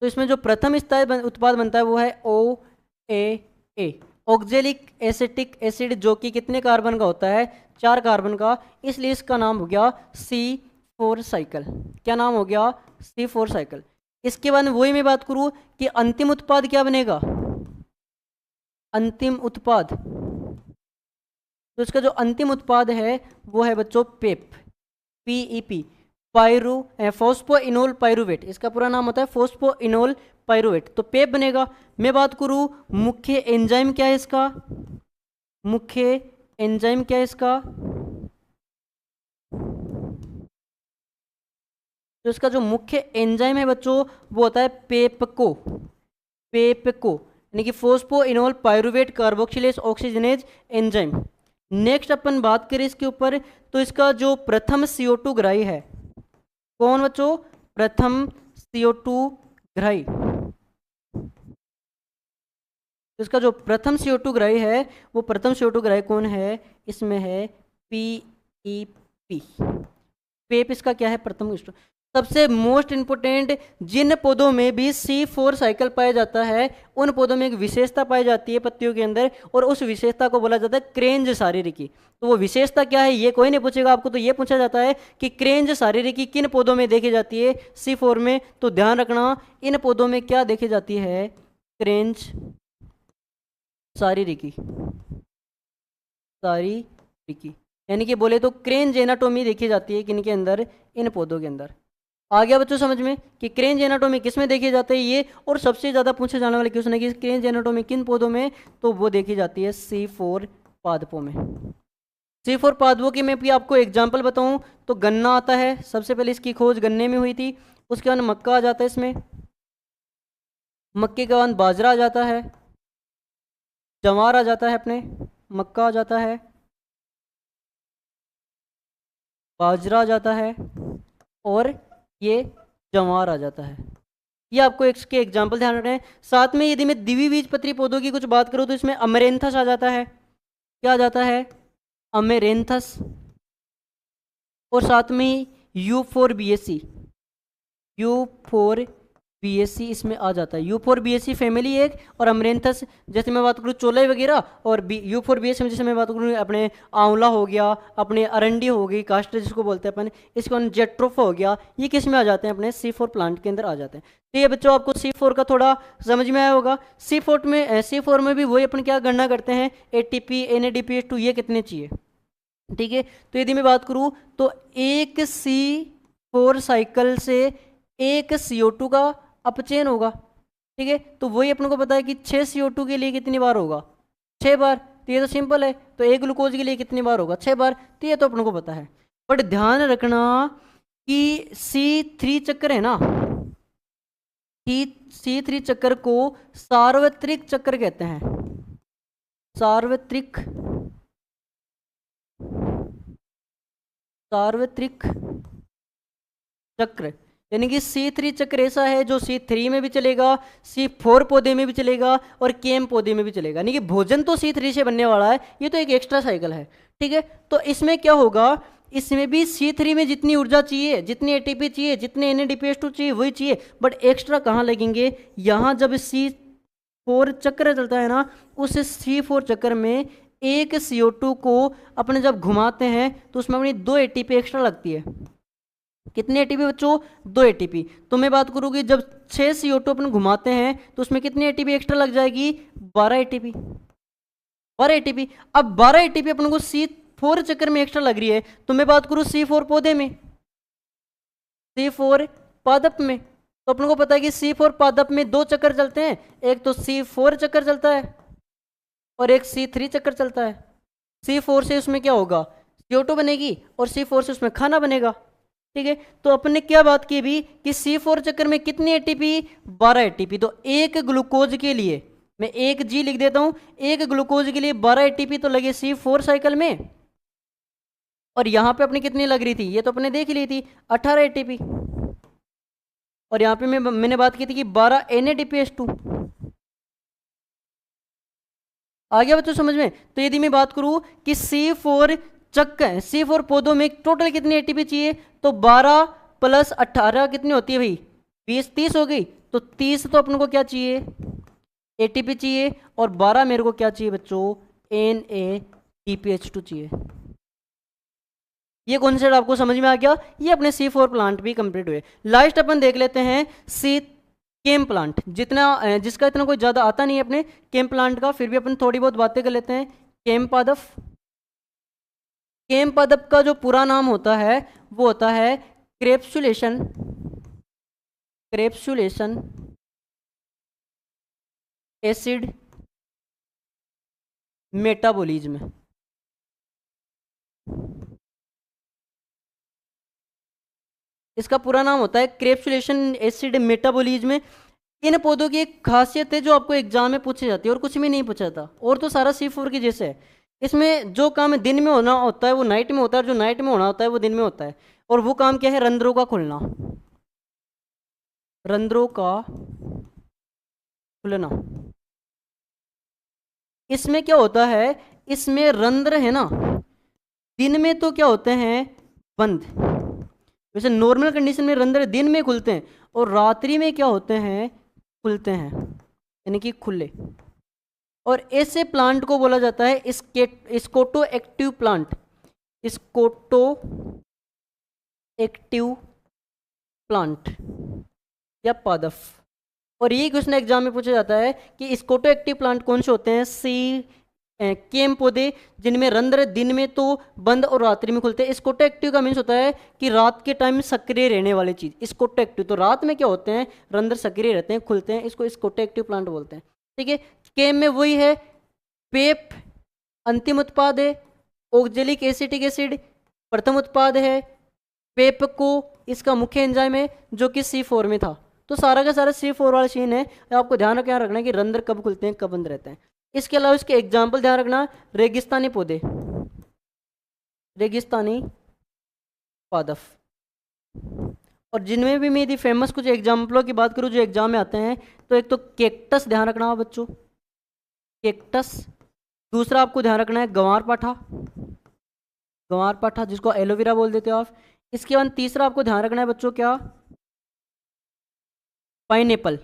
तो इसमें जो प्रथम स्थायी उत्पाद बनता है वो है OAA, ऑक्जेलिक एसिटिक एसिड, जो कि कितने कार्बन का होता है, 4 कार्बन का, इसलिए इसका नाम हो गया C4 साइकिल। क्या नाम हो गया, C4 साइकिल। इसके बाद वही मैं बात करूं कि अंतिम उत्पाद क्या बनेगा, अंतिम उत्पाद, तो इसका जो अंतिम उत्पाद है वो है बच्चों पेप, PEP, फोस्फोइनोल पायरुवेट, इसका पूरा नाम होता है फोस्फोइनोल पायरुवेट। तो पेप बनेगा। मैं बात करूं मुख्य एंजाइम क्या है इसका, मुख्य एंजाइम क्या है इसका, तो इसका जो मुख्य एंजाइम है बच्चों वो होता है पेपको, पेपको यानी कि phosphoenolpyruvate carboxylase oxygenase enzyme. Next अपन बात करें इसके ऊपर, तो इसका जो प्रथम CO2 ग्राही है, कौन बच्चों, प्रथम CO2 ग्राही, तो इसका जो प्रथम CO2 ग्राही है वो प्रथम CO2 ग्राही कौन है, इसमें है PEP, पेप इसका क्या है, प्रथम। सबसे मोस्ट इंपोर्टेंट, जिन पौधों में भी C4 साइकिल पाया जाता है उन पौधों में एक विशेषता पाई जाती है पत्तियों के अंदर, और उस विशेषता को बोला जाता है क्रेंज शारीरिकी। तो वो विशेषता क्या है ये कोई नहीं पूछेगा आपको, तो ये पूछा जाता है कि क्रेंज शारीरिकी किन पौधों में देखी जाती है C4 में। तो ध्यान रखना इन पौधों में क्या देखी जाती है, क्रेंज शारीरिकी, शारीरिकी यानी कि बोले तो क्रेंज एनाटोमी देखी जाती है किन के अंदर, इन पौधों के अंदर। आ गया बच्चों समझ में कि क्रेंज एनाटोमी किस में देखी जाती है ये, और सबसे ज़्यादा पूछे जाने वाले क्वेश्चन है कि क्रेंज एनाटोमी किन पौधों में, तो वो देखी जाती है C4 पादपों में। C4 पादपों की मैं भी आपको एग्जाम्पल बताऊं तो गन्ना आता है, सबसे पहले इसकी खोज गन्ने में हुई थी। उसके बाद मक्का आ जाता है इसमें, मक्के के बाद बाजरा आ जाता है, जवार आ जाता है, अपने मक्का आ जाता है, बाजरा आ जाता है, और ये जवार आ जाता है। ये आपको इसके एग्जाम्पल ध्यान रखना है। साथ में यदि मैं द्विबीजपत्री पौधों की कुछ बात करूँ तो इसमें अमेरेंथस आ जाता है, क्या आ जाता है, अमेरेंथस, और साथ में U4BAC, U4BAC इसमें आ जाता है। U4BAC फैमिली एक, और अमरेंथस जैसे मैं बात करूँ चोले वगैरह, और U4BAC में जैसे मैं बात करूँ अपने आंवला हो गया, अपने अरंडी हो गई, कास्टर जिसको बोलते हैं अपन, इसको जेट्रोफा हो गया, ये किस में आ जाते हैं, अपने C4 प्लांट के अंदर आ जाते हैं। तो ये बच्चों आपको C4 का थोड़ा समझ में आया होगा। C4 में भी वही अपन क्या गणना करते हैं, ATP NADPH2 ये कितने चाहिए, ठीक है। तो यदि मैं बात करूं तो एक C4 साइकिल से एक CO2 का अपचयन होगा, ठीक है। तो वही अपन को पता है कि 6 CO2 के लिए कितनी बार होगा, 6 बार। तो ये तो सिंपल है। तो एक ग्लूकोज के लिए कितनी बार होगा, 6 बार। तो ये तो अपन को पता है। बट ध्यान रखना कि C3 चक्र है ना, C3 चक्र को सार्वत्रिक चक्र कहते हैं, सार्वत्रिक चक्र। यानी कि C3 चक्र ऐसा है जो C3 में भी चलेगा, C4 पौधे में भी चलेगा, और केम पौधे में भी चलेगा। यानी कि भोजन तो C3 से बनने वाला है, ये तो एक एक्स्ट्रा साइकिल है, ठीक है। तो इसमें क्या होगा, इसमें भी C3 में जितनी ऊर्जा चाहिए, जितनी ATP चाहिए, जितने NADPH2 चाहिए वही चाहिए, बट एक्स्ट्रा कहाँ लगेंगे, यहाँ जब C4 चक्र चलता है ना, उस C4 चक्र में एक CO2 को अपने जब घुमाते हैं तो उसमें अपनी 2 ATP एक्स्ट्रा लगती है। कितने ATP बच्चों, 2 ATP। तो मैं बात करूँगी जब 6 CO2 अपन घुमाते हैं तो उसमें कितनी ATP एक्स्ट्रा लग जाएगी, 12 ATP, 12 ATP। अब 12 ATP अपन को C4 चक्कर में एक्स्ट्रा लग रही है। तो मैं बात करूँ C4 पौधे में, C4 पादप में, तो अपन को पता है कि C4 पादप में 2 चक्कर चलते हैं, एक तो C4 चक्कर चलता है और एक C3 चक्कर चलता है। C4 से उसमें क्या होगा, CO2 बनेगी, और C4 से उसमें खाना बनेगा, ठीक है। तो अपन ने क्या बात की भी कि C4 चक्कर में कितनी ATP, 12 ATP। तो एक ग्लूकोज के लिए मैं एक G लिख देता हूं, एक ग्लूकोज के लिए 12 ATP तो लगे C4 साइकिल में, और यहां पे अपनी कितनी लग रही थी, ये तो अपने देख ली थी 18 ATP, और यहां पे मैंने बात की थी कि 12 NADPH2। आ गया बच्चों समझ में। तो यदि मैं बात करूं कि C4 पौधों में टोटल कितनी ATP चाहिए, तो 12 + 18 कितनी होती है भाई, 20, 30 हो गई। तो 30 तो अपन को क्या चाहिए, ATP चाहिए, और 12 मेरे को क्या चाहिए बच्चों, NADPH2 चाहिए। ये कॉन्सेप्ट आपको समझ में आ गया। ये अपने C4 प्लांट भी कंप्लीट हुए। लास्ट अपन देख लेते हैं केम प्लांट, जिसका इतना कोई ज़्यादा आता नहीं है अपने केम प्लांट का, फिर भी अपन थोड़ी बहुत बातें कर लेते हैं। केम पादप, केम पादप का जो पूरा नाम होता है वो होता है क्रेप्सुलेशन, क्रेप्सुलेशन एसिड मेटाबॉलिज्म। इसका पूरा नाम होता है क्रेप्सुलेशन एसिड मेटाबॉलिज्म। इन पौधों की एक खासियत है जो आपको एग्जाम में पूछी जाती है, और कुछ भी नहीं पूछा था, और तो सारा C4 की जैसे है। इसमें जो काम दिन में होना होता है वो नाइट में होता है, और जो नाइट में होना होता है वो दिन में होता है। और वो काम क्या है, रंध्रों का खुलना, रंध्रों का खुलना। इसमें क्या होता है, इसमें रंध्र है ना, दिन में तो क्या होते हैं, बंद, वैसे नॉर्मल कंडीशन में रंध्र दिन में खुलते हैं और रात्रि में क्या होते हैं, खुलते हैं, यानी कि खुले। और ऐसे प्लांट को बोला जाता है scoto active plant, scoto active plant या पादप। और ये क्वेश्चन एग्जाम में पूछा जाता है कि स्कोटो एक्टिव प्लांट कौन से होते हैं, केम पौधे जिनमें रंध्र दिन में तो बंद और रात्रि में खुलते हैं। स्कोटो एक्टिव का मीन्स होता है कि रात के टाइम सक्रिय रहने वाली चीज, स्कोटो एक्टिव। तो रात में क्या होते हैं, रंध्र सक्रिय रहते हैं, खुलते हैं, इसको स्कोटो एक्टिव प्लांट बोलते हैं। ठीक है, केम में वही है, पेप अंतिम उत्पाद है, ऑक्जेलिक एसिटिक एसिड प्रथम उत्पाद है, पेप को इसका मुख्य एंजाइम है जो कि C4 में था। तो सारा का सारा C4 वाला सीन है। आपको ध्यान रखना है कि रंध्र कब खुलते हैं कब बंद रहते हैं। इसके अलावा इसके एग्जाम्पल ध्यान रखना, रेगिस्तानी पौधे, रेगिस्तानी पादप। और जिनमें भी मैं यदि फेमस कुछ एग्जाम्पलों की बात करूं जो एग्जाम में आते हैं, तो एक तो कैक्टस ध्यान रखना बच्चों, कैक्टस। दूसरा आपको ध्यान रखना है गंवार पाठा, गंवार पाठा जिसको एलोवेरा बोल देते हो आप। इसके बाद तीसरा आपको ध्यान रखना है बच्चों क्या, पाइनएप्पल,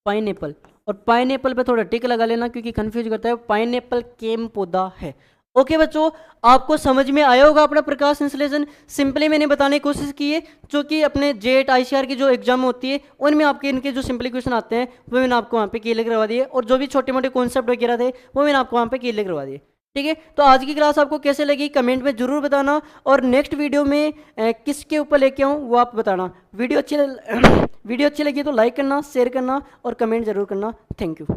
पाइनएप्पल। और पाइनएप्पल पे थोड़ा टिक लगा लेना क्योंकि कंफ्यूज करता है, पाइनएप्पल केम पौधा है। ओके बच्चों, आपको समझ में आया होगा अपना प्रकाश संश्लेषण। सिंपली मैंने बताने की कोशिश की है, जो कि अपने जेट ICR की जो एग्जाम होती है उनमें आपके इनके जो सिंपली क्वेश्चन आते हैं वो मैंने आपको वहाँ पे क्लियर करवा दिए, और जो भी छोटे मोटे कॉन्सेप्ट वगैरह थे वो मैंने आपको वहाँ पे क्लियर करवा दिए। ठीक है, तो आज की क्लास आपको कैसे लगी कमेंट में जरूर बताना, और नेक्स्ट वीडियो में किसके ऊपर लेके आऊँ वो आप बताना। वीडियो अच्छी लगी तो लाइक करना, शेयर करना और कमेंट जरूर करना। Thank you.